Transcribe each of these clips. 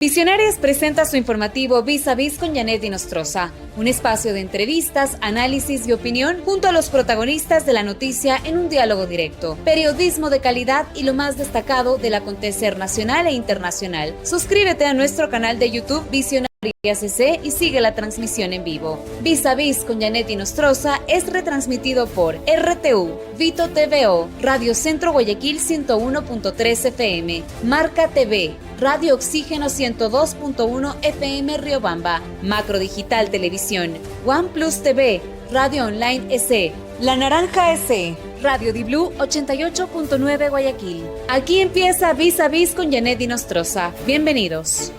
Visionarias presenta su informativo Vis a Vis con Janet Inostroza, un espacio de entrevistas, análisis y opinión junto a los protagonistas de la noticia en un diálogo directo. Periodismo de calidad y lo más destacado del acontecer nacional e internacional. Suscríbete a nuestro canal de YouTube Visionarias CC y sigue la transmisión en vivo. Vis a Vis con Janet Inostroza es retransmitido por RTU, Vito TVO, Radio Centro Guayaquil 101.3 FM, Marca TV, Radio Oxígeno 102.1 FM Riobamba, Macro Digital Televisión, OnePlus TV, Radio Online SE, La Naranja SE, Radio Di Blue 88.9 Guayaquil. Aquí empieza Vis a Vis con Janet Inostroza. Bienvenidos.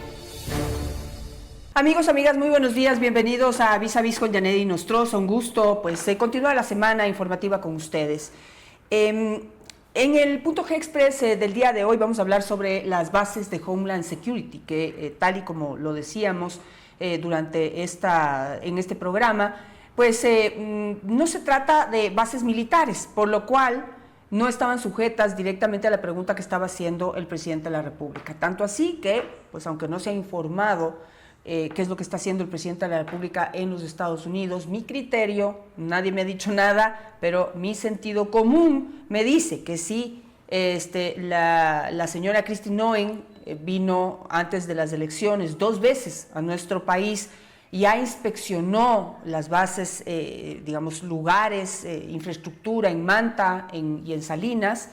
Amigos, amigas, muy buenos días, bienvenidos a Vis con Janet Inostroza, un gusto continuar la semana informativa con ustedes. En el punto G Express del día de hoy vamos a hablar sobre las bases de Homeland Security, que tal y como lo decíamos durante en este programa, no se trata de bases militares, por lo cual no estaban sujetas directamente a la pregunta que estaba haciendo el presidente de la República. Tanto así que, aunque no se ha informado qué es lo que está haciendo el presidente de la República en los Estados Unidos, mi criterio, nadie me ha dicho nada, pero mi sentido común me dice que sí, la señora Kristi Noem vino antes de las elecciones 2 veces a nuestro país y ya inspeccionó las bases, lugares, infraestructura en Manta y en Salinas,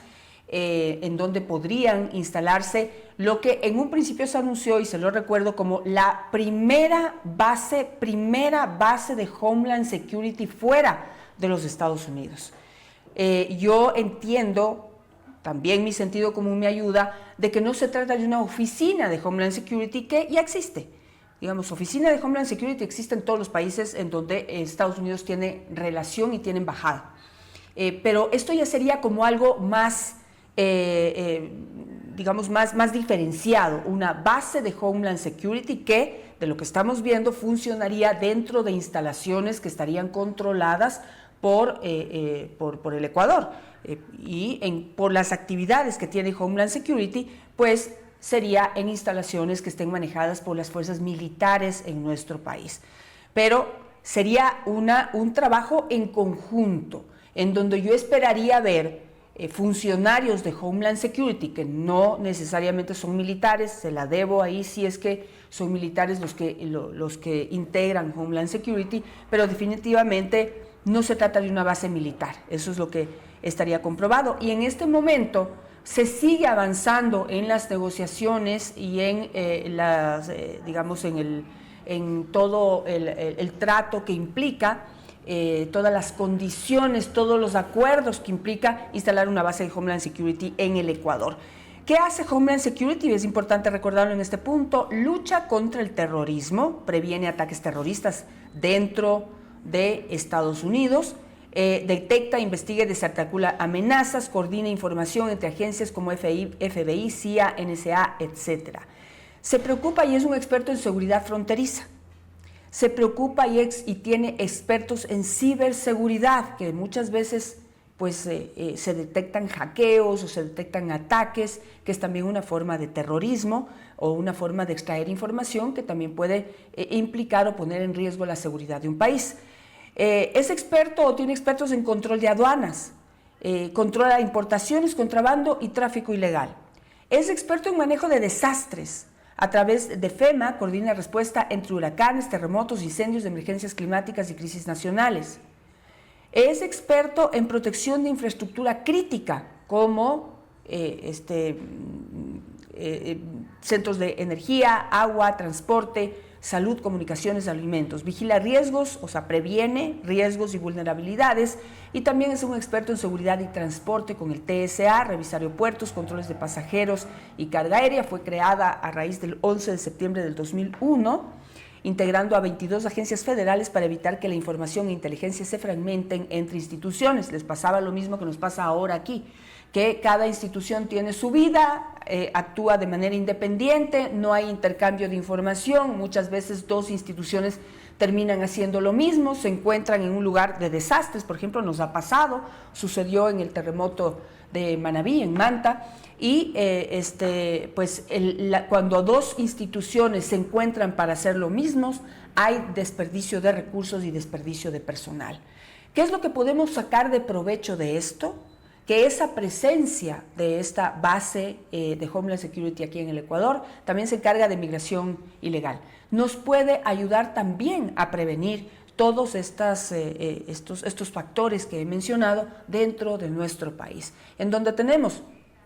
en donde podrían instalarse lo que en un principio se anunció, y se lo recuerdo, como la primera base de Homeland Security fuera de los Estados Unidos. Yo entiendo, también mi sentido común me ayuda, de que no se trata de una oficina de Homeland Security que ya existe. Oficina de Homeland Security existe en todos los países en donde Estados Unidos tiene relación y tiene embajada. Pero esto ya sería como algo más más diferenciado, una base de Homeland Security que, de lo que estamos viendo, funcionaría dentro de instalaciones que estarían controladas por el Ecuador. Por las actividades que tiene Homeland Security, pues sería en instalaciones que estén manejadas por las fuerzas militares en nuestro país. Pero sería un trabajo en conjunto, en donde yo esperaría ver funcionarios de Homeland Security, que no necesariamente son militares, se la debo ahí si es que son militares los que integran Homeland Security, pero definitivamente no se trata de una base militar, eso es lo que estaría comprobado. Y en este momento se sigue avanzando en las negociaciones y en todo el trato que implica todas las condiciones, todos los acuerdos que implica instalar una base de Homeland Security en el Ecuador. ¿Qué hace Homeland Security? Es importante recordarlo en este punto. Lucha contra el terrorismo, previene ataques terroristas dentro de Estados Unidos, detecta, investiga y desarticula amenazas, coordina información entre agencias como FBI, CIA, NSA, etc. Se preocupa y es un experto en seguridad fronteriza. Se preocupa y tiene expertos en ciberseguridad, que muchas veces se detectan hackeos o se detectan ataques, que es también una forma de terrorismo o una forma de extraer información que también puede implicar o poner en riesgo la seguridad de un país. Es experto o tiene expertos en control de aduanas, controla importaciones, contrabando y tráfico ilegal. Es experto en manejo de desastres. A través de FEMA, coordina respuesta entre huracanes, terremotos, incendios, de emergencias climáticas y crisis nacionales. Es experto en protección de infraestructura crítica, como centros de energía, agua, transporte, salud, comunicaciones, alimentos. Vigila riesgos, previene riesgos y vulnerabilidades, y también es un experto en seguridad y transporte con el TSA, revisa aeropuertos, controles de pasajeros y carga aérea. Fue creada a raíz del 11 de septiembre del 2001, integrando a 22 agencias federales para evitar que la información e inteligencia se fragmenten entre instituciones. Les pasaba lo mismo que nos pasa ahora aquí, que cada institución tiene su vida, actúa de manera independiente, no hay intercambio de información, muchas veces 2 instituciones terminan haciendo lo mismo, se encuentran en un lugar de desastres. Por ejemplo, nos ha pasado, sucedió en el terremoto de Manabí, en Manta, y cuando dos instituciones se encuentran para hacer lo mismo, hay desperdicio de recursos y desperdicio de personal. ¿Qué es lo que podemos sacar de provecho de esto? Que esa presencia de esta base de Homeland Security aquí en el Ecuador también se encarga de migración ilegal. Nos puede ayudar también a prevenir todos estos factores que he mencionado dentro de nuestro país, en donde tenemos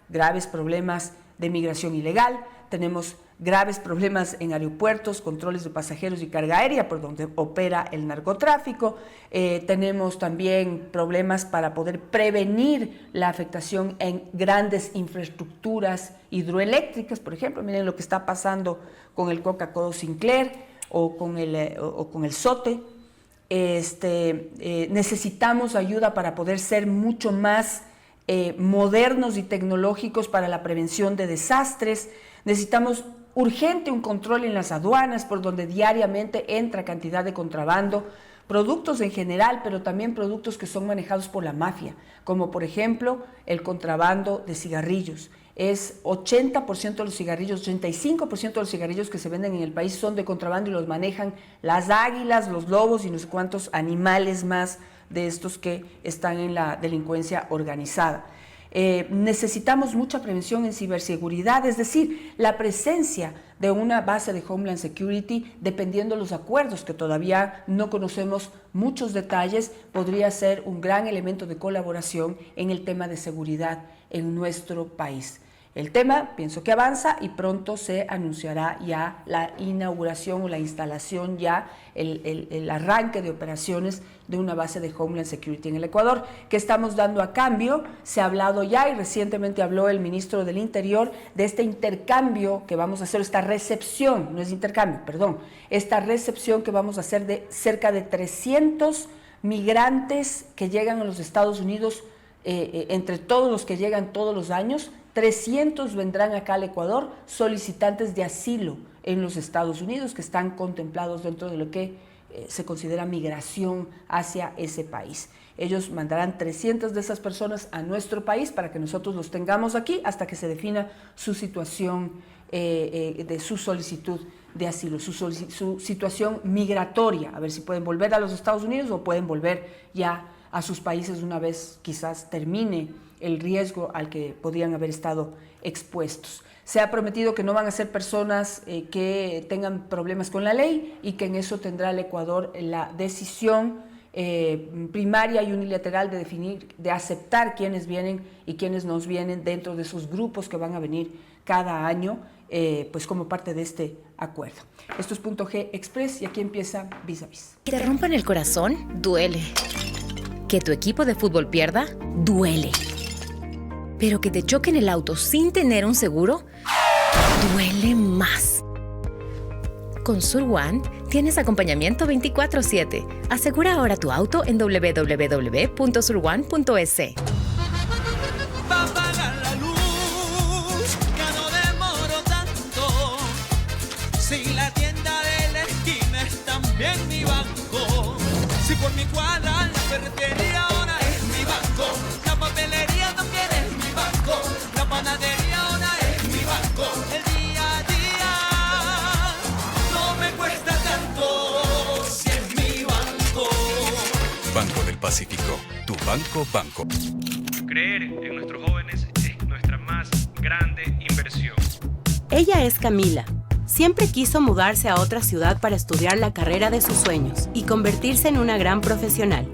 graves problemas de migración ilegal, tenemos graves problemas en aeropuertos, controles de pasajeros y carga aérea, por donde opera el narcotráfico. Tenemos también problemas para poder prevenir la afectación en grandes infraestructuras hidroeléctricas. Por ejemplo, miren lo que está pasando con el Coca-Cola Sinclair o con el SOTE. Necesitamos ayuda para poder ser mucho más modernos y tecnológicos para la prevención de desastres. Necesitamos urgente un control en las aduanas por donde diariamente entra cantidad de contrabando, productos en general, pero también productos que son manejados por la mafia, como por ejemplo el contrabando de cigarrillos. Es 80% de los cigarrillos, 85% de los cigarrillos que se venden en el país son de contrabando y los manejan las águilas, los lobos y no sé cuántos animales más de estos que están en la delincuencia organizada. Necesitamos mucha prevención en ciberseguridad, es decir, la presencia de una base de Homeland Security, dependiendo de los acuerdos que todavía no conocemos muchos detalles, podría ser un gran elemento de colaboración en el tema de seguridad en nuestro país. El tema, pienso que avanza y pronto se anunciará ya la inauguración o la instalación, ya el arranque de operaciones de una base de Homeland Security en el Ecuador. ¿Qué estamos dando a cambio? Se ha hablado ya y recientemente habló el ministro del Interior de este intercambio que vamos a hacer, esta recepción, no es intercambio, perdón, esta recepción que vamos a hacer de cerca de 300 migrantes que llegan a los Estados Unidos, entre todos los que llegan todos los años, 300 vendrán acá al Ecuador solicitantes de asilo en los Estados Unidos que están contemplados dentro de lo que se considera migración hacia ese país. Ellos mandarán 300 de esas personas a nuestro país para que nosotros los tengamos aquí hasta que se defina su situación de su solicitud de asilo, su situación migratoria, a ver si pueden volver a los Estados Unidos o pueden volver ya a sus países una vez quizás termine el riesgo al que podrían haber estado expuestos. Se ha prometido que no van a ser personas que tengan problemas con la ley y que en eso tendrá el Ecuador la decisión primaria y unilateral de definir, de aceptar quiénes vienen y quiénes nos vienen dentro de esos grupos que van a venir cada año, pues como parte de este acuerdo. Esto es Punto G Express y aquí empieza Vis a Vis. Que te rompan el corazón, duele. Que tu equipo de fútbol pierda, duele. Pero que te choquen el auto sin tener un seguro, duele más. Con Surone tienes acompañamiento 24/7. Asegura ahora tu auto en www.surone.es. Va a apagar la luz, ya no demoro tanto. Si la tienda de la esquina es también mi banco. Si por mi cuadra la ferretería ahora es mi banco. La papelería también es mi banco. La panadería ahora es mi banco. El día a día no me cuesta tanto si es mi banco. Banco del Pacífico, tu banco. Creer en nuestros jóvenes es nuestra más grande inversión. Ella es Camila. Siempre quiso mudarse a otra ciudad para estudiar la carrera de sus sueños y convertirse en una gran profesional.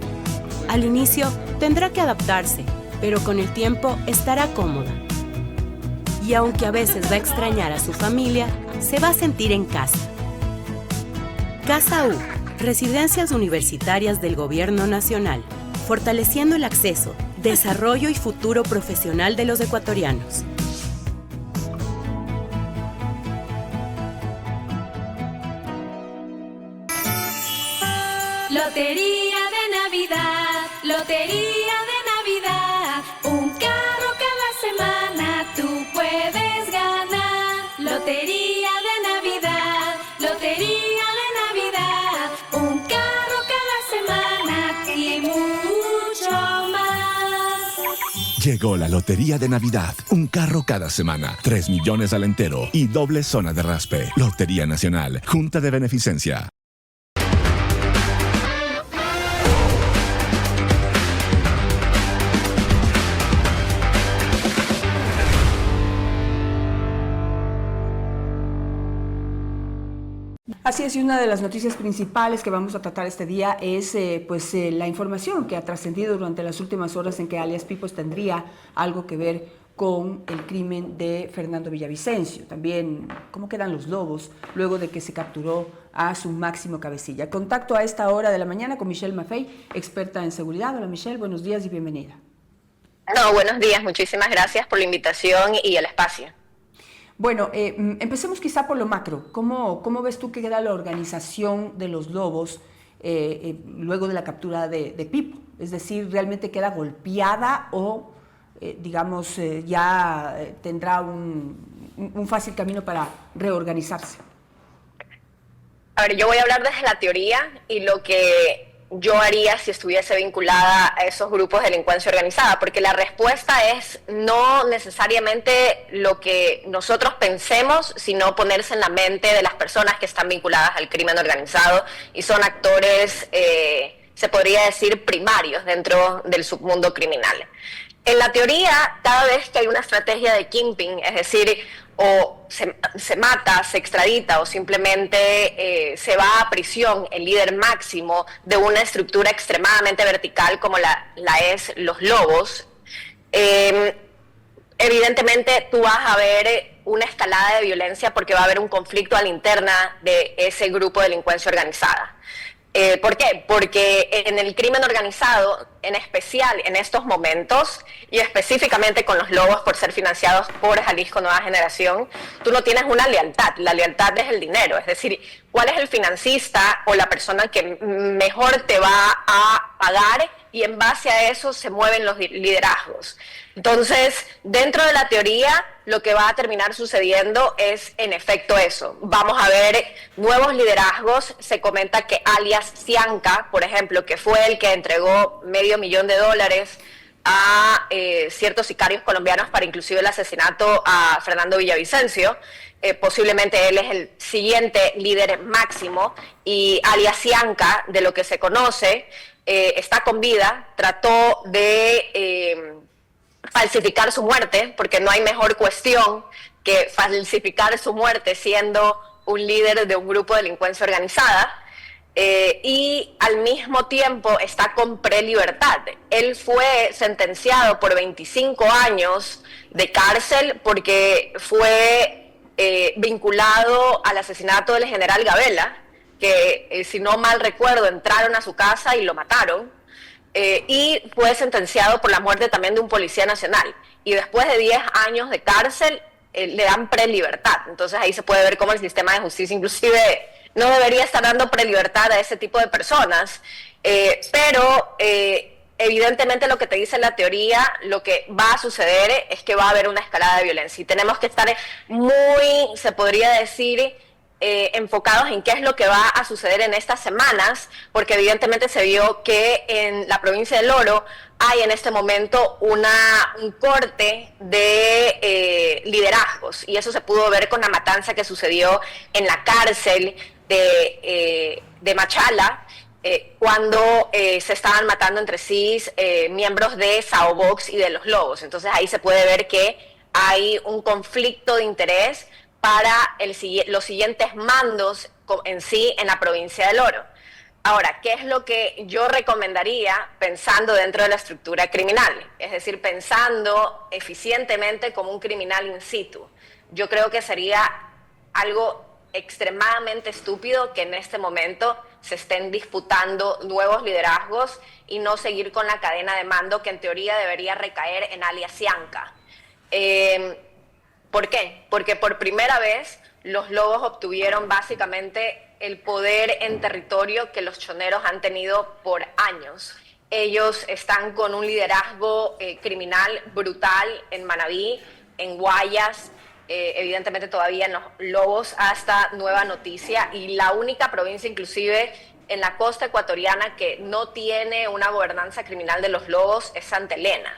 Al inicio tendrá que adaptarse, pero con el tiempo estará cómoda. Y aunque a veces va a extrañar a su familia, se va a sentir en casa. Casa U, residencias universitarias del Gobierno Nacional, fortaleciendo el acceso, desarrollo y futuro profesional de los ecuatorianos. Lotería de Navidad, Lotería de Navidad, un carro cada semana tú puedes ganar. Lotería de Navidad, Lotería de Navidad, un carro cada semana y mucho más. Llegó la Lotería de Navidad. Un carro cada semana, 3 millones al entero y doble zona de raspe. Lotería Nacional, Junta de Beneficencia. Así es, y una de las noticias principales que vamos a tratar este día es la información que ha trascendido durante las últimas horas en que alias Pipos tendría algo que ver con el crimen de Fernando Villavicencio. También cómo quedan los lobos luego de que se capturó a su máximo cabecilla. Contacto a esta hora de la mañana con Michelle Maffei, experta en seguridad. Hola Michelle, buenos días y bienvenida. No, buenos días, muchísimas gracias por la invitación y el espacio. Bueno, empecemos quizá por lo macro. ¿Cómo ves tú que queda la organización de los lobos luego de la captura de Pipo? Es decir, ¿realmente queda golpeada o, ya tendrá un fácil camino para reorganizarse? A ver, yo voy a hablar desde la teoría y lo que yo haría si estuviese vinculada a esos grupos de delincuencia organizada, porque la respuesta es no necesariamente lo que nosotros pensemos, sino ponerse en la mente de las personas que están vinculadas al crimen organizado y son actores, se podría decir, primarios dentro del submundo criminal. En la teoría, cada vez que hay una estrategia de kingpin, es decir, o se mata, se extradita o simplemente se va a prisión el líder máximo de una estructura extremadamente vertical como la es los lobos, evidentemente tú vas a ver una escalada de violencia porque va a haber un conflicto a la interna de ese grupo de delincuencia organizada. ¿Por qué? Porque en el crimen organizado, en especial en estos momentos, y específicamente con los lobos por ser financiados por Jalisco Nueva Generación, tú no tienes una lealtad. La lealtad es el dinero, es decir, ¿cuál es el financista o la persona que mejor te va a pagar? Y en base a eso se mueven los liderazgos. Entonces, dentro de la teoría, lo que va a terminar sucediendo es, en efecto, eso. Vamos a ver nuevos liderazgos. Se comenta que alias Cianca, por ejemplo, que fue el que entregó $500,000 a ciertos sicarios colombianos para inclusive el asesinato a Fernando Villavicencio. Posiblemente él es el siguiente líder máximo y alias Cianca, de lo que se conoce, está con vida, trató de falsificar su muerte, porque no hay mejor cuestión que falsificar su muerte siendo un líder de un grupo de delincuencia organizada, y al mismo tiempo está con prelibertad. Él fue sentenciado por 25 años de cárcel porque fue vinculado al asesinato del general Gabela, que si no mal recuerdo entraron a su casa y lo mataron, y fue sentenciado por la muerte también de un policía nacional, y después de 10 años de cárcel le dan prelibertad. Entonces ahí se puede ver cómo el sistema de justicia inclusive no debería estar dando prelibertad a ese tipo de personas, pero evidentemente lo que te dice la teoría, lo que va a suceder es que va a haber una escalada de violencia y tenemos que estar muy, se podría decir, enfocados en qué es lo que va a suceder en estas semanas, porque evidentemente se vio que en la provincia del Oro hay en este momento un corte de liderazgos, y eso se pudo ver con la matanza que sucedió en la cárcel de Machala, cuando se estaban matando entre sí miembros de Sao Box y de los Lobos. Entonces ahí se puede ver que hay un conflicto de interés para los siguientes mandos en sí en la provincia del Oro. Ahora, ¿qué es lo que yo recomendaría pensando dentro de la estructura criminal? Es decir, pensando eficientemente como un criminal in situ. Yo creo que sería algo extremadamente estúpido que en este momento se estén disputando nuevos liderazgos y no seguir con la cadena de mando que en teoría debería recaer en alias Cianca. ¿Por qué? Porque por primera vez los lobos obtuvieron básicamente el poder en territorio que los choneros han tenido por años. Ellos están con un liderazgo criminal brutal en Manabí, en Guayas, evidentemente todavía en los Lobos hasta nueva noticia, y la única provincia inclusive en la costa ecuatoriana que no tiene una gobernanza criminal de los Lobos es Santa Elena.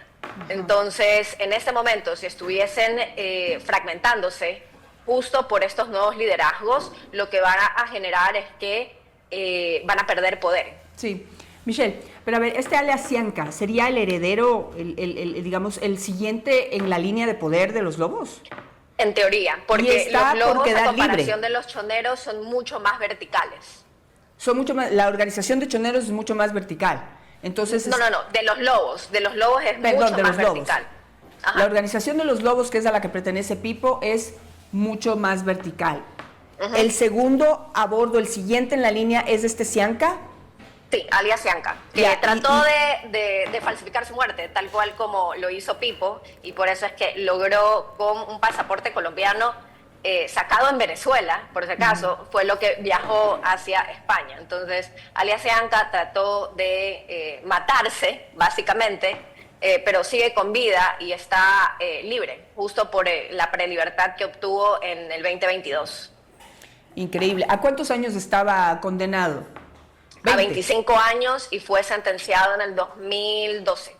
Entonces, en este momento, si estuviesen fragmentándose justo por estos nuevos liderazgos, lo que van a generar es que van a perder poder. Sí. Michelle, pero a ver, este alias Cianca, ¿sería el heredero, digamos, el siguiente en la línea de poder de los lobos? En teoría, porque los lobos, a comparación de los choneros, son mucho más verticales. Son mucho más, la organización de choneros es mucho más vertical. Entonces no, de los lobos es mucho más vertical. Ajá. La organización de los lobos, que es a la que pertenece Pipo, es mucho más vertical. El segundo a bordo, el siguiente en la línea, ¿es este Cianca? Sí, alias Cianca, que trató de falsificar su muerte, tal cual como lo hizo Pipo, y por eso es que logró con un pasaporte colombiano sacado en Venezuela, por si acaso, fue lo que viajó hacia España. Entonces, alias Cianca trató de matarse, básicamente, pero sigue con vida y está libre, justo por la prelibertad que obtuvo en el 2022. Increíble. ¿A cuántos años estaba condenado? 20. A 25 años y fue sentenciado en el 2012.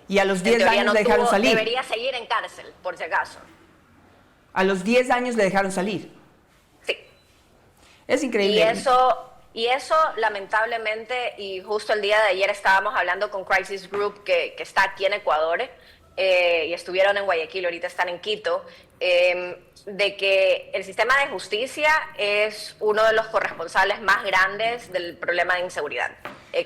Y a los 10 años le dejaron salir. Debería seguir en cárcel, por si acaso. A los 10 años le dejaron salir. Sí. Es increíble. Y eso lamentablemente, y justo el día de ayer estábamos hablando con Crisis Group, que está aquí en Ecuador, y estuvieron en Guayaquil, ahorita están en Quito, de que el sistema de justicia es uno de los corresponsables más grandes del problema de inseguridad.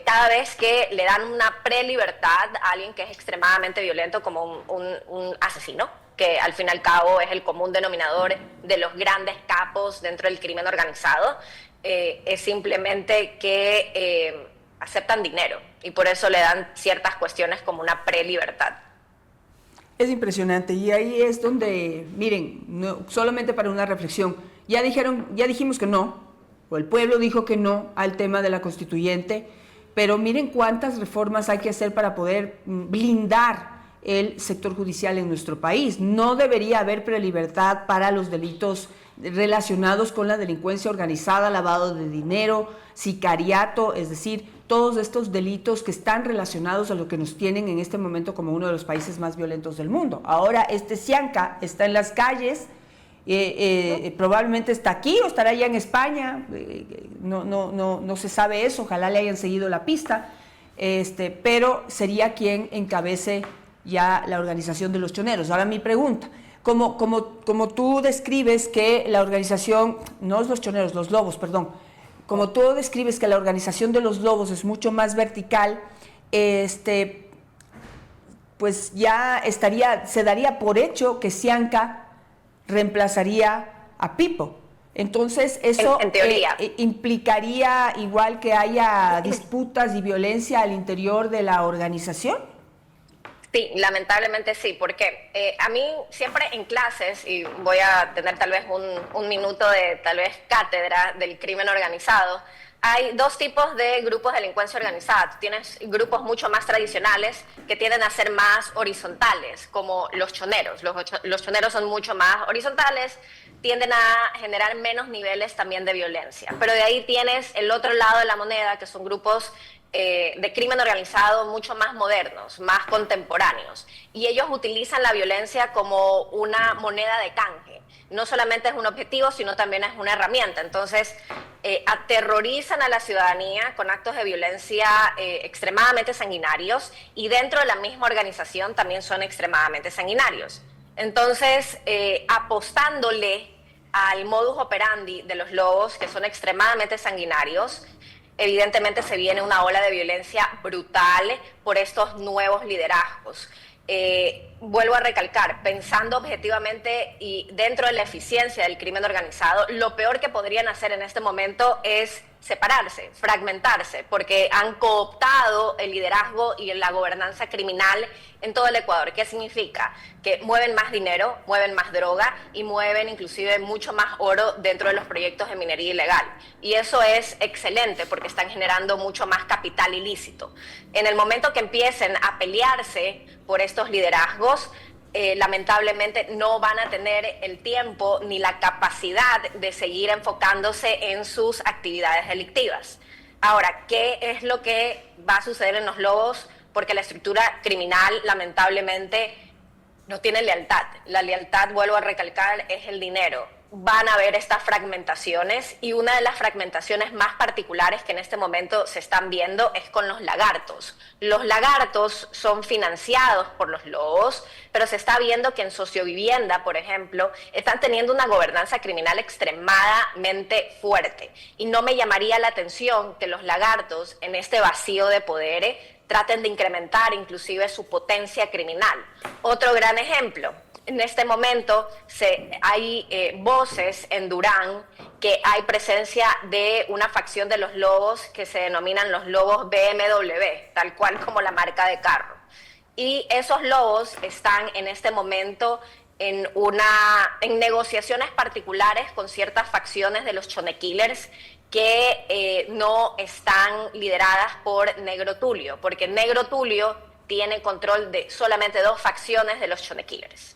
Cada vez que le dan una prelibertad a alguien que es extremadamente violento, como un asesino, que al fin y al cabo es el común denominador de los grandes capos dentro del crimen organizado, es simplemente que aceptan dinero y por eso le dan ciertas cuestiones como una prelibertad. Es impresionante y ahí es donde, miren, no, solamente para una reflexión, ya dijimos que no, o el pueblo dijo que no al tema de la constituyente, pero miren cuántas reformas hay que hacer para poder blindar el sector judicial en nuestro país. No debería haber prelibertad para los delitos relacionados con la delincuencia organizada, lavado de dinero, sicariato, es decir, todos estos delitos que están relacionados a lo que nos tienen en este momento como uno de los países más violentos del mundo. Ahora este Cianca está en las calles, probablemente está aquí o estará allá en España, no se sabe eso, ojalá le hayan seguido la pista, pero sería quien encabece ya la organización de los choneros. Ahora mi pregunta, como tú describes que la organización, no es los choneros, los lobos, perdón, como tú describes que la organización de los lobos es mucho más vertical, pues ya se daría por hecho que Cianca reemplazaría a Pipo. Entonces eso en teoría implicaría igual que haya disputas y violencia al interior de la organización. Sí, lamentablemente sí, porque a mí siempre en clases, y voy a tener tal vez un minuto de tal vez cátedra del crimen organizado, hay dos tipos de grupos de delincuencia organizada. Tienes grupos mucho más tradicionales que tienden a ser más horizontales, como los choneros. Los choneros son mucho más horizontales, tienden a generar menos niveles también de violencia. Pero de ahí tienes el otro lado de la moneda, que son grupos de crimen organizado mucho más modernos, más contemporáneos. Y ellos utilizan la violencia como una moneda de canje. No solamente es un objetivo, sino también es una herramienta. Entonces, aterrorizan a la ciudadanía con actos de violencia extremadamente sanguinarios y dentro de la misma organización también son extremadamente sanguinarios. Entonces, apostándole al modus operandi de los lobos, que son extremadamente sanguinarios, evidentemente se viene una ola de violencia brutal por estos nuevos liderazgos. Vuelvo a recalcar, pensando objetivamente y dentro de la eficiencia del crimen organizado, lo peor que podrían hacer en este momento es separarse, fragmentarse, porque han cooptado el liderazgo y la gobernanza criminal en todo el Ecuador. ¿Qué significa? Que mueven más dinero, mueven más droga y mueven inclusive mucho más oro dentro de los proyectos de minería ilegal. Y eso es excelente porque están generando mucho más capital ilícito. En el momento que empiecen a pelearse por estos liderazgos, lamentablemente no van a tener el tiempo ni la capacidad de seguir enfocándose en sus actividades delictivas. Ahora, ¿qué es lo que va a suceder en los lobos? porque la estructura criminal lamentablemente no tiene lealtad. La lealtad, vuelvo a recalcar, es el dinero. Van a haber estas fragmentaciones y una de las fragmentaciones más particulares que en este momento se están viendo es con los lagartos. Los lagartos son financiados por los lobos, pero se está viendo que en sociovivienda, por ejemplo, están teniendo una gobernanza criminal extremadamente fuerte. Y no me llamaría la atención que los lagartos en este vacío de poder traten de incrementar inclusive su potencia criminal. Otro gran ejemplo. En este momento hay voces en Durán que hay presencia de una facción de los lobos que se denominan los lobos BMW, tal cual como la marca de carro. Y esos lobos están en este momento en negociaciones particulares con ciertas facciones de los Chone Killers que no están lideradas por Negro Tulio, porque Negro Tulio tiene control de solamente 2 facciones de los Chone Killers.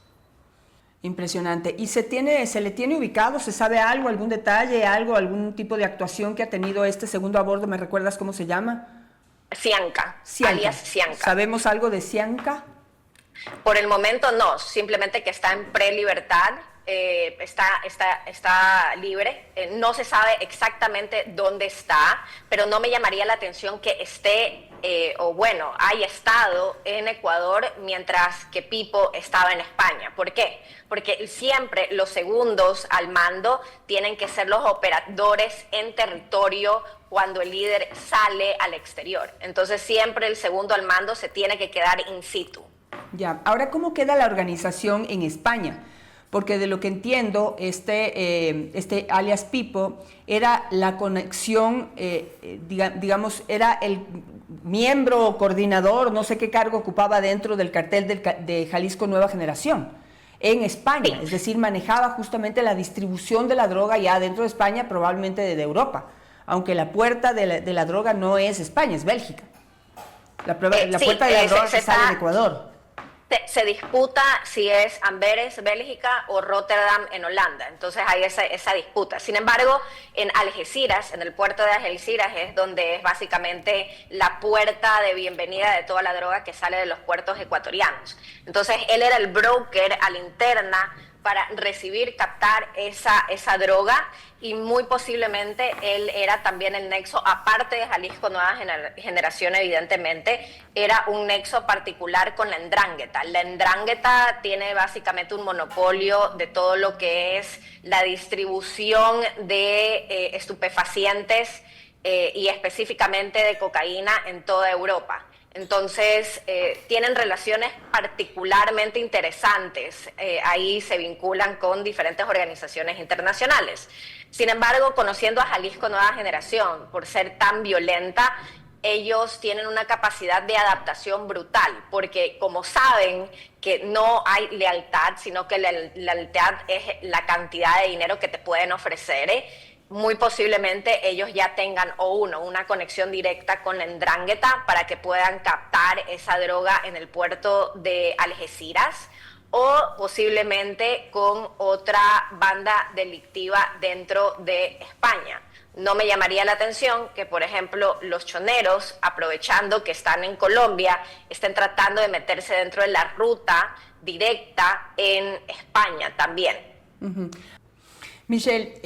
Impresionante. ¿Y se le tiene ubicado? ¿Se sabe algo, algún detalle, algún tipo de actuación que ha tenido este segundo a bordo? ¿Me recuerdas cómo se llama? Cianca, alias Cianca. ¿Sabemos algo de Cianca? Por el momento no, simplemente que está en prelibertad, está libre. No se sabe exactamente dónde está, pero no me llamaría la atención que esté haya estado en Ecuador mientras que Pipo estaba en España. ¿Por qué? Porque siempre los segundos al mando tienen que ser los operadores en territorio cuando el líder sale al exterior. Entonces siempre el segundo al mando se tiene que quedar in situ. Ya, ahora, ¿cómo queda la organización en España? Porque de lo que entiendo, este alias Pipo era la conexión, digamos, era el miembro o coordinador, no sé qué cargo ocupaba dentro del cartel de Jalisco Nueva Generación en España. Sí. Es decir, manejaba justamente la distribución de la droga ya dentro de España, probablemente de Europa, aunque la puerta de la droga no es España, es Bélgica. La puerta de la droga sale de Ecuador. Se disputa si es Amberes, Bélgica, o Rotterdam en Holanda. Entonces hay esa disputa. Sin embargo, en Algeciras, en el puerto de Algeciras, es donde es básicamente la puerta de bienvenida de toda la droga que sale de los puertos ecuatorianos. Entonces él era el broker a la interna para recibir, captar esa droga, y muy posiblemente él era también el nexo, aparte de Jalisco Nueva Generación, evidentemente, era un nexo particular con la Ndrangheta. La Ndrangheta tiene básicamente un monopolio de todo lo que es la distribución de estupefacientes y específicamente de cocaína en toda Europa. Entonces, tienen relaciones particularmente interesantes, ahí se vinculan con diferentes organizaciones internacionales. Sin embargo, conociendo a Jalisco Nueva Generación, por ser tan violenta, ellos tienen una capacidad de adaptación brutal, porque como saben que no hay lealtad, sino que la lealtad es la cantidad de dinero que te pueden ofrecer, muy posiblemente ellos ya tengan una conexión directa con la Ndrangheta para que puedan captar esa droga en el puerto de Algeciras, o posiblemente con otra banda delictiva dentro de España. No me llamaría la atención que, por ejemplo, los choneros, aprovechando que están en Colombia, estén tratando de meterse dentro de la ruta directa en España también. Uh-huh. Michelle,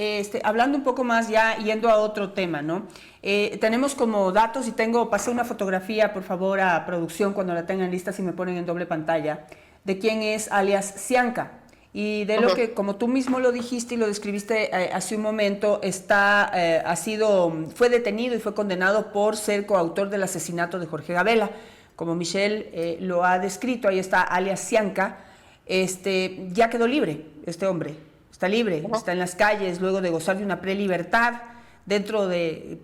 hablando un poco más ya, yendo a otro tema, ¿no? Tenemos como datos, y pasé una fotografía, por favor, a producción cuando la tengan lista, si me ponen en doble pantalla, de quién es alias Cianca. Y de lo que, como tú mismo lo dijiste y lo describiste hace un momento, fue detenido y fue condenado por ser coautor del asesinato de Jorge Gabela. Como Michelle lo ha descrito, ahí está alias Cianca. Ya quedó libre este hombre. Está libre, está en las calles luego de gozar de una prelibertad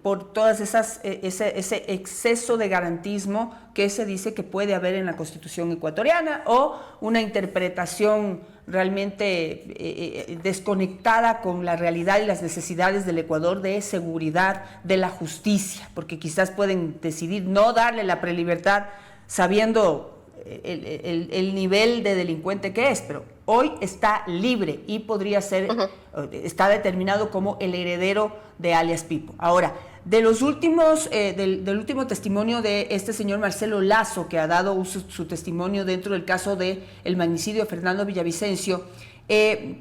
por todas ese exceso de garantismo que se dice que puede haber en la Constitución ecuatoriana, o una interpretación realmente desconectada con la realidad y las necesidades del Ecuador de seguridad de la justicia, porque quizás pueden decidir no darle la prelibertad sabiendo el nivel de delincuente que es, pero hoy está libre y podría ser, está determinado como el heredero de alias Pipo. Ahora, de los últimos, del último testimonio de este señor Marcelo Lazo, que ha dado su testimonio dentro del caso del magnicidio de Fernando Villavicencio,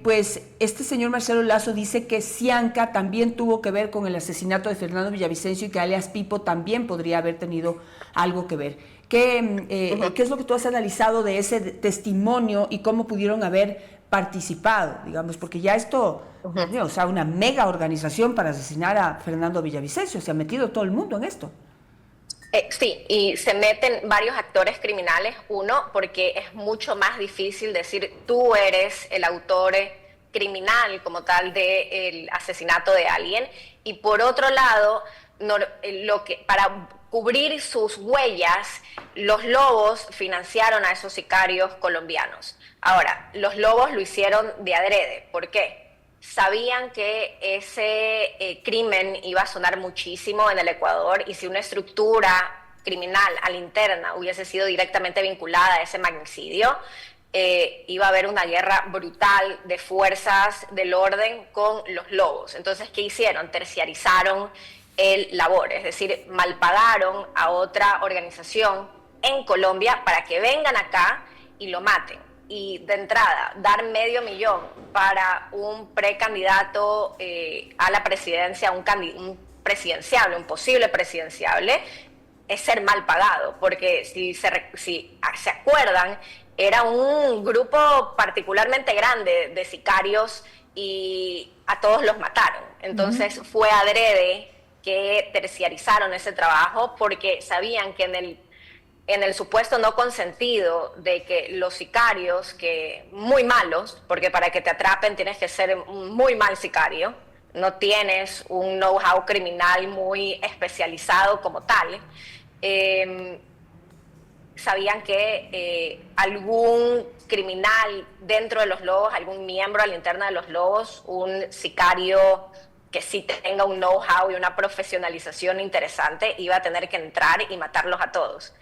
pues este señor Marcelo Lazo dice que Cianca también tuvo que ver con el asesinato de Fernando Villavicencio y que alias Pipo también podría haber tenido algo que ver. ¿Qué es lo que tú has analizado de ese testimonio y cómo pudieron haber participado, digamos, porque ya esto, o sea, una mega organización para asesinar a Fernando Villavicencio, se ha metido todo el mundo en esto? Sí, y se meten varios actores criminales. Uno, porque es mucho más difícil decir tú eres el autor criminal como tal del asesinato de alguien. Y por otro lado, para cubrir sus huellas, los Lobos financiaron a esos sicarios colombianos. Ahora, los Lobos lo hicieron de adrede. ¿Por qué? Sabían que ese crimen iba a sonar muchísimo en el Ecuador, y si una estructura criminal a la interna hubiese sido directamente vinculada a ese magnicidio, iba a haber una guerra brutal de fuerzas del orden con los Lobos. Entonces, ¿qué hicieron? Terciarizaron el labor, es decir, malpagaron a otra organización en Colombia para que vengan acá y lo maten. Y de entrada, dar $500,000 para un precandidato a la presidencia, un posible presidenciable, es ser mal pagado, porque si se acuerdan, era un grupo particularmente grande de sicarios y a todos los mataron. Entonces fue adrede que terciarizaron ese trabajo, porque sabían que en el supuesto no consentido de que los sicarios, que muy malos, porque para que te atrapen tienes que ser un muy mal sicario, no tienes un know-how criminal muy especializado como tal, sabían que algún criminal dentro de los Lobos, algún miembro a la interna de los Lobos, un sicario que sí tenga un know-how y una profesionalización interesante, iba a tener que entrar y matarlos a todos.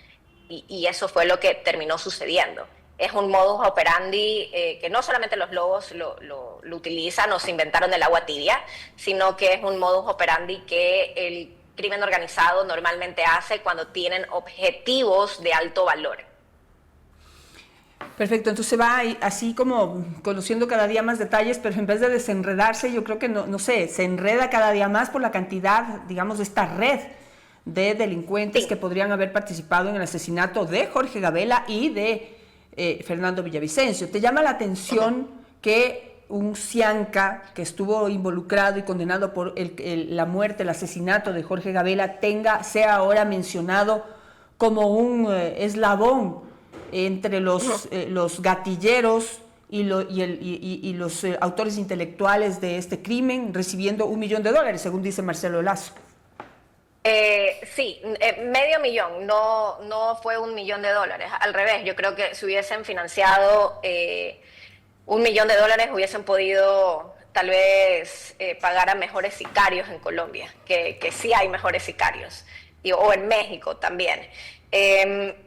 Y eso fue lo que terminó sucediendo. Es un modus operandi que no solamente los Lobos lo utilizan o se inventaron el agua tibia, sino que es un modus operandi que el crimen organizado normalmente hace cuando tienen objetivos de alto valor. Perfecto, entonces va así como conociendo cada día más detalles, pero en vez de desenredarse, yo creo que, no sé, se enreda cada día más por la cantidad, digamos, de esta red de delincuentes que podrían haber participado en el asesinato de Jorge Gabela y de Fernando Villavicencio. ¿Te llama la atención que un Cianca que estuvo involucrado y condenado por la muerte, el asesinato de Jorge Gabela, sea ahora mencionado como un eslabón entre los gatilleros y los autores intelectuales de este crimen, recibiendo $1 millón, según dice Marcelo Lazo? Sí, $500,000, no fue $1 millón. Al revés, yo creo que si hubiesen financiado $1 millón, hubiesen podido tal vez pagar a mejores sicarios en Colombia, que sí hay mejores sicarios, o en México también.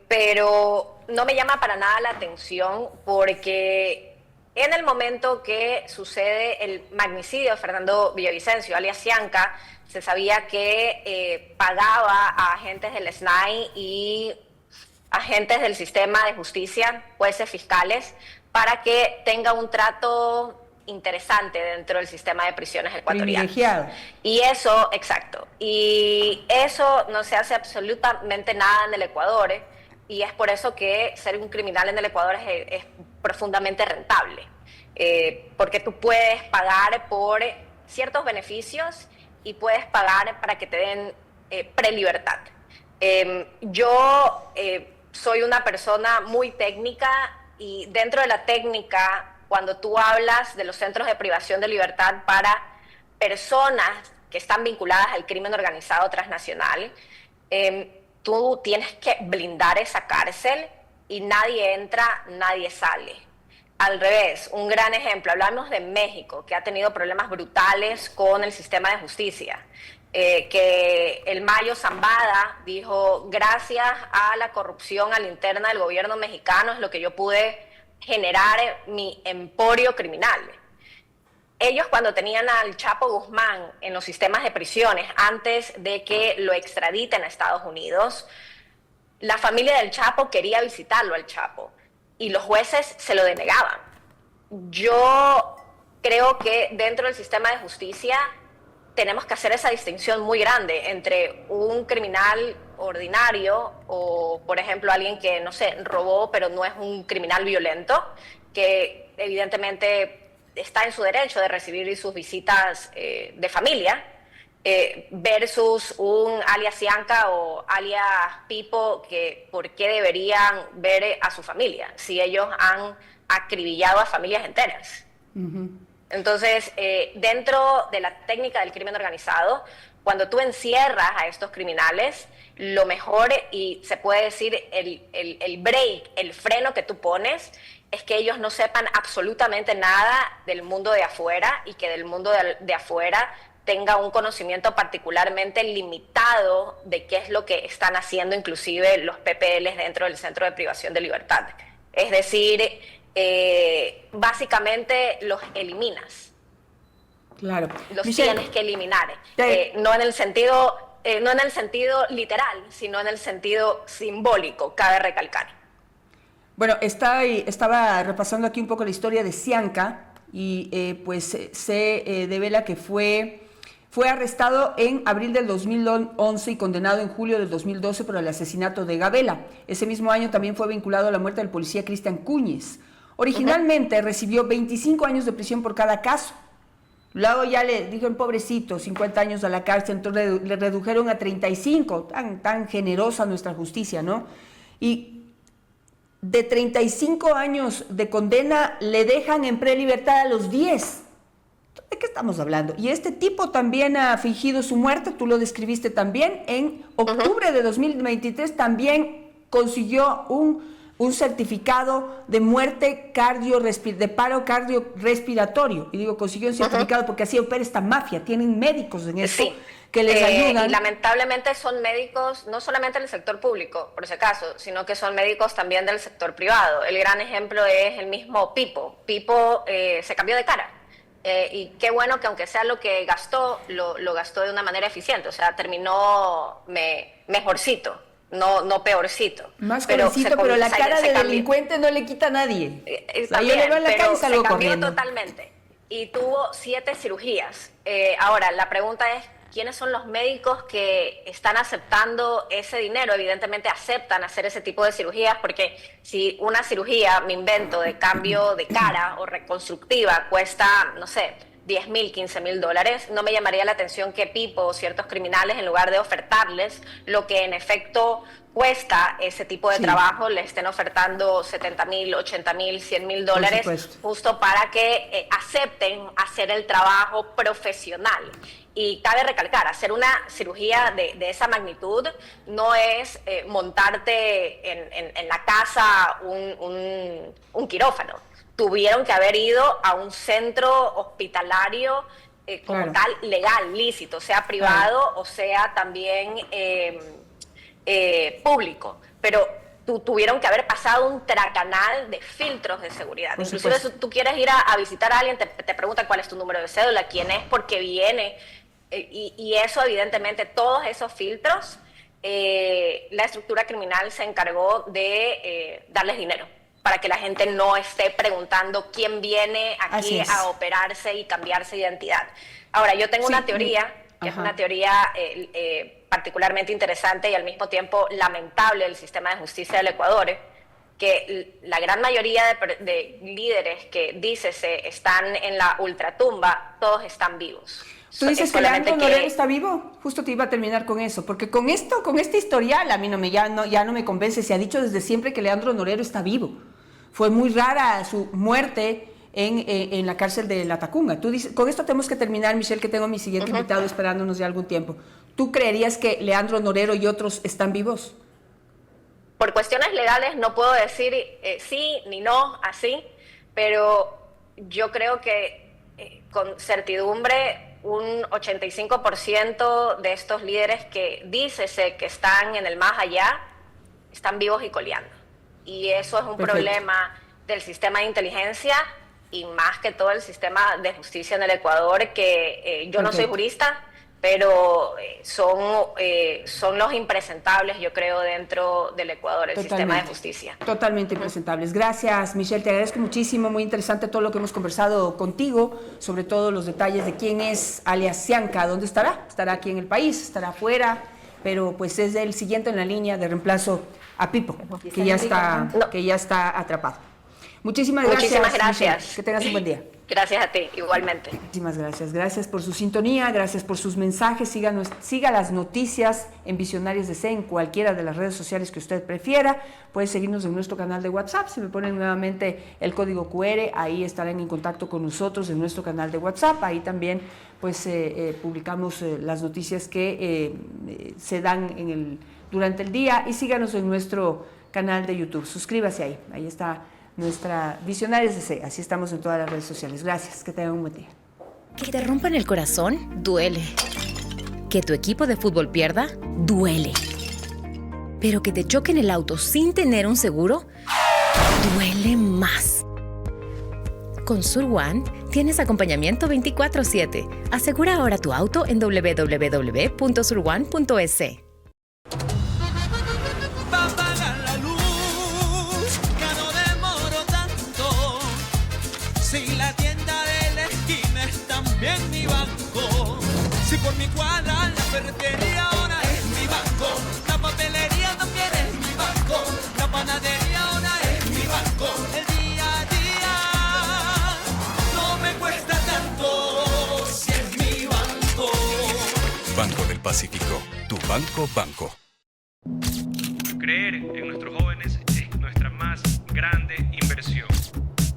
Pero no me llama para nada la atención, porque en el momento que sucede el magnicidio de Fernando Villavicencio, alias Cianca, se sabía que pagaba a agentes del SNAI y agentes del sistema de justicia, jueces, fiscales, para que tenga un trato interesante dentro del sistema de prisiones ecuatorianas. Y eso, exacto, y eso no se hace absolutamente nada en el Ecuador, y es por eso que ser un criminal en el Ecuador es profundamente rentable, porque tú puedes pagar por ciertos beneficios y puedes pagar para que te den prelibertad. Yo soy una persona muy técnica, y dentro de la técnica, cuando tú hablas de los centros de privación de libertad para personas que están vinculadas al crimen organizado transnacional, tú tienes que blindar esa cárcel y nadie entra, nadie sale. Al revés, un gran ejemplo, hablamos de México, que ha tenido problemas brutales con el sistema de justicia, que el Mayo Zambada dijo, gracias a la corrupción a la interna del gobierno mexicano es lo que yo pude generar mi emporio criminal. ellos cuando tenían al Chapo Guzmán en los sistemas de prisiones, antes de que lo extraditen a Estados Unidos, la familia del Chapo quería visitarlo al Chapo y los jueces se lo denegaban. Yo creo que dentro del sistema de justicia tenemos que hacer esa distinción muy grande entre un criminal ordinario o, por ejemplo, alguien que, no sé, robó, pero no es un criminal violento, que evidentemente está en su derecho de recibir sus visitas de familia, versus un alias Cianca o alias Pipo, que ¿por qué deberían ver a su familia si ellos han acribillado a familias enteras? Entonces, dentro de la técnica del crimen organizado, cuando tú encierras a estos criminales, lo mejor, y se puede decir el break, el freno que tú pones, es que ellos no sepan absolutamente nada del mundo de afuera y que del mundo de afuera tenga un conocimiento particularmente limitado de qué es lo que están haciendo inclusive los PPLs dentro del Centro de Privación de Libertad. Es decir, básicamente los eliminas. Claro. Los Michelle, tienes que eliminar. No en el sentido literal, sino en el sentido simbólico, cabe recalcar. Bueno, estaba repasando aquí un poco la historia de Cianca y pues se devela que fue arrestado en abril del 2011 y condenado en julio del 2012 por el asesinato de Gabela. Ese mismo año también fue vinculado a la muerte del policía Cristian Cúñez. Originalmente recibió 25 años de prisión por cada caso. Luego ya le dijeron, pobrecito, 50 años a la cárcel, entonces le redujeron a 35, tan generosa nuestra justicia, ¿no? Y de 35 años de condena le dejan en prelibertad a los 10. ¿De qué estamos hablando? Y este tipo también ha fingido su muerte, tú lo describiste también, en octubre de 2023 también consiguió un certificado de muerte de paro cardiorrespiratorio. Y digo, consiguió un certificado porque así opera esta mafia, tienen médicos en esto que les ayudan. Y lamentablemente son médicos no solamente del sector público, por ese caso, sino que son médicos también del sector privado. El gran ejemplo es el mismo Pipo. Pipo se cambió de cara. Y qué bueno que aunque sea lo que gastó, lo gastó de una manera eficiente. O sea, terminó mejorcito. No peorcito. Más peorcito, pero la cara de delincuente no le quita a nadie. También, pero se cambió totalmente. Y tuvo 7 cirugías. Ahora, la pregunta es, ¿quiénes son los médicos que están aceptando ese dinero? Evidentemente aceptan hacer ese tipo de cirugías, porque si una cirugía, me invento, de cambio de cara o reconstructiva cuesta, no sé, $10,000, $15,000, no me llamaría la atención que Pipo o ciertos criminales, en lugar de ofertarles lo que en efecto cuesta ese tipo de trabajo, le estén ofertando $70,000, $80,000, $100,000, justo para que acepten hacer el trabajo profesional. Y cabe recalcar, hacer una cirugía de esa magnitud no es montarte en la casa un quirófano. Tuvieron que haber ido a un centro hospitalario como tal, legal, lícito, sea privado o sea también público. Pero tuvieron que haber pasado un tracanal de filtros de seguridad. Inclusive si tú quieres ir a visitar a alguien, te preguntan cuál es tu número de cédula, quién es, por qué viene. Y eso, evidentemente, todos esos filtros, la estructura criminal se encargó de darles dinero, para que la gente no esté preguntando quién viene aquí a operarse y cambiarse de identidad. Ahora, yo tengo una teoría, que es una teoría particularmente interesante y al mismo tiempo lamentable del sistema de justicia del Ecuador, que la gran mayoría de líderes que dícese están en la ultratumba, todos están vivos. ¿Tú dices que Leandro Norero está vivo? Justo te iba a terminar con eso, porque con este historial a mí ya no me convence. Se ha dicho desde siempre que Leandro Norero está vivo. Fue muy rara su muerte en la cárcel de La Tacunga. Tú dices, con esto tenemos que terminar, Michelle, que tengo a mi siguiente invitado esperándonos ya algún tiempo. ¿Tú creerías que Leandro Norero y otros están vivos? Por cuestiones legales no puedo decir sí ni no, así, pero yo creo que con certidumbre un 85% de estos líderes que dícese que están en el más allá están vivos y coleando. Y eso es un problema del sistema de inteligencia y más que todo el sistema de justicia en el Ecuador, que yo no soy jurista, pero son los impresentables, yo creo, dentro del Ecuador, el sistema de justicia. Totalmente impresentables. Gracias, Michelle, te agradezco muchísimo, muy interesante todo lo que hemos conversado contigo, sobre todo los detalles de quién es alias Cianca, dónde estará, estará aquí en el país, estará afuera, pero pues es el siguiente en la línea de reemplazo a Pipo, que ya está atrapado. Muchísimas gracias. Michelle, que tengas un buen día. Gracias a ti, igualmente. Muchísimas gracias. Gracias por su sintonía, gracias por sus mensajes. Siga las noticias en Visionarios DC en cualquiera de las redes sociales que usted prefiera. Puede seguirnos en nuestro canal de WhatsApp. Si me ponen nuevamente el código QR, ahí estarán en contacto con nosotros en nuestro canal de WhatsApp. Ahí también pues publicamos las noticias que se dan durante el día. Y síganos en nuestro canal de YouTube. Suscríbase ahí. Ahí está nuestra Visionarios DC, así estamos en todas las redes sociales. Gracias, que tengan un buen día. Que te rompan el corazón, duele. Que tu equipo de fútbol pierda, duele. Pero que te choquen el auto sin tener un seguro, duele más. Con Sur One tienes acompañamiento 24/7. Asegura ahora tu auto en www.surone.es. Si la tienda de la esquina es también mi banco. Si por mi cuadra la ferretería ahora es mi banco. La papelería también es mi banco. La panadería ahora es mi banco. El día a día no me cuesta tanto si es mi banco. Banco del Pacífico, tu banco. Creer en nuestros jóvenes es nuestra más grande inversión.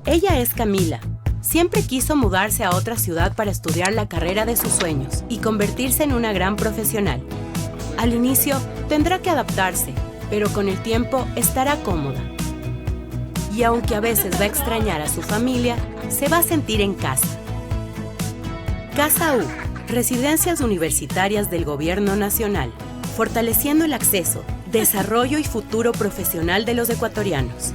Ella es Camila. Siempre quiso mudarse a otra ciudad para estudiar la carrera de sus sueños y convertirse en una gran profesional. Al inicio tendrá que adaptarse, pero con el tiempo estará cómoda. Y aunque a veces va a extrañar a su familia, se va a sentir en casa. Casa U, residencias universitarias del Gobierno Nacional, fortaleciendo el acceso, desarrollo y futuro profesional de los ecuatorianos.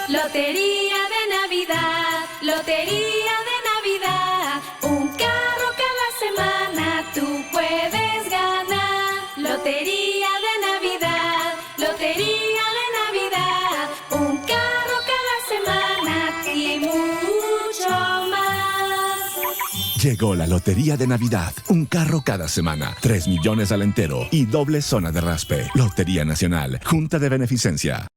Lotería de Navidad, Lotería de Navidad, un carro cada semana tú puedes ganar. Lotería de Navidad, Lotería de Navidad, un carro cada semana y mucho más. Llegó la Lotería de Navidad, un carro cada semana, 3 millones al entero y doble zona de raspe. Lotería Nacional, Junta de Beneficencia.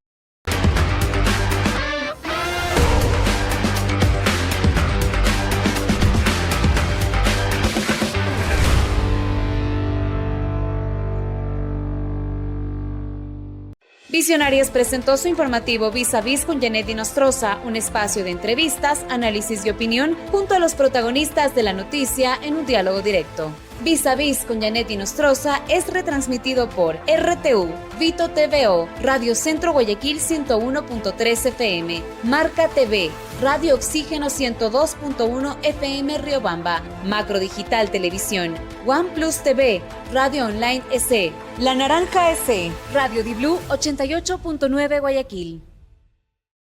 Visionarios presentó su informativo Vis a Vis con Janet Nostroza, un espacio de entrevistas, análisis y opinión junto a los protagonistas de la noticia en un diálogo directo. Vis a Vis con Janet Nostroza es retransmitido por RTU, Vito TVO, Radio Centro Guayaquil 101.3 FM, Marca TV, Radio Oxígeno 102.1 FM Riobamba, Macro Digital Televisión, OnePlus TV, Radio Online SE, La Naranja SE, Radio Di Blue 88.9 Guayaquil.